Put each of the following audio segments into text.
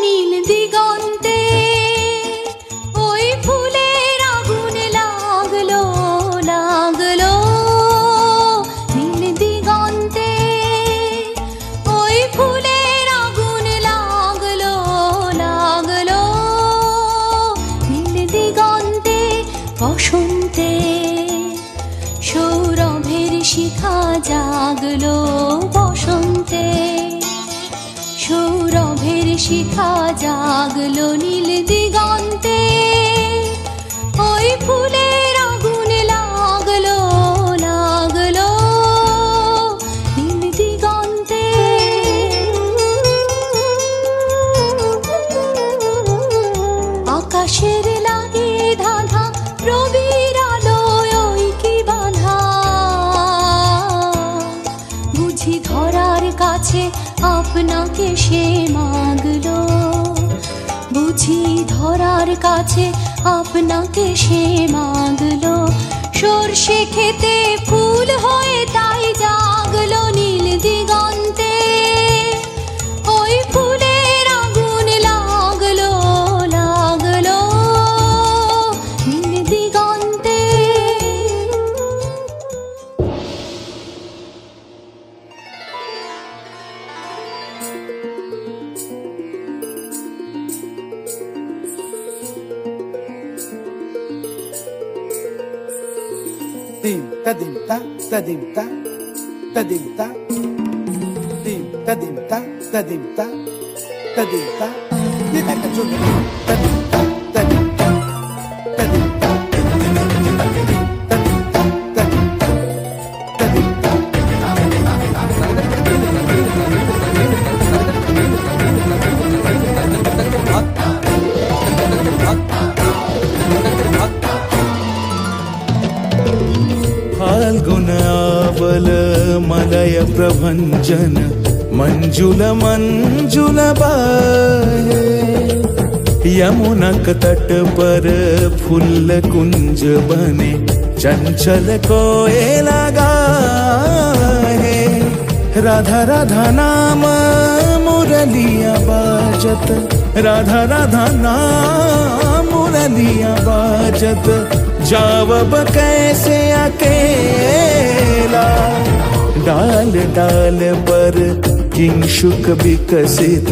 নীল দিগন্তে ওই ফুলের আগুন লাগলো লাগলো, নীল দিগন্তে ওই ফুলের আগুন লাগলো লাগলো, নীল দিগন্তে বসন্তে সৌরভের শিখা জাগলো, বসন্তে সৌরভের শিখা জাগলো, নীল দিগন্তে ওই ফুলের আগুন লাগলো লাগলো, নীল দিগন্তে। আকাশের লাগে ধাঁধা রবির আলোয় ওই কি বাঁধা, বুঝি ধরার কাছে আপনাকে সে মাগলো, বুঝি ধরার কাছে আপনাকে সে মাগলো, সর্ষে খেতে ফুল হয়ে তাই জাগলো, নীল দিগন্তে ওই ফুলের আগুন লাগলো লাগলো, নীল দিগন্তে। Dim ta dim ta ta dim ta ta dim ta dim ta dim ta ta dim ta ta dim ta di ta ka chun ta dim ta ta dim ta ta dim ta ta dim ta ta dim ta ta dim ta Phalgun आवल Malay प्रभंजन मंजुल मंजुल बाहे, यमुनक तट पर फूल कुंज बने चंचल कोयला गाहे, राधा राधा नाम मुरलिया बाजत, राधा राधा नाम मुरलिया बाजत, जावब कैसे अकेला, डाल डाल पर किंशुक विकसित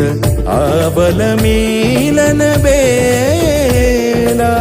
आवल मिलन बेला।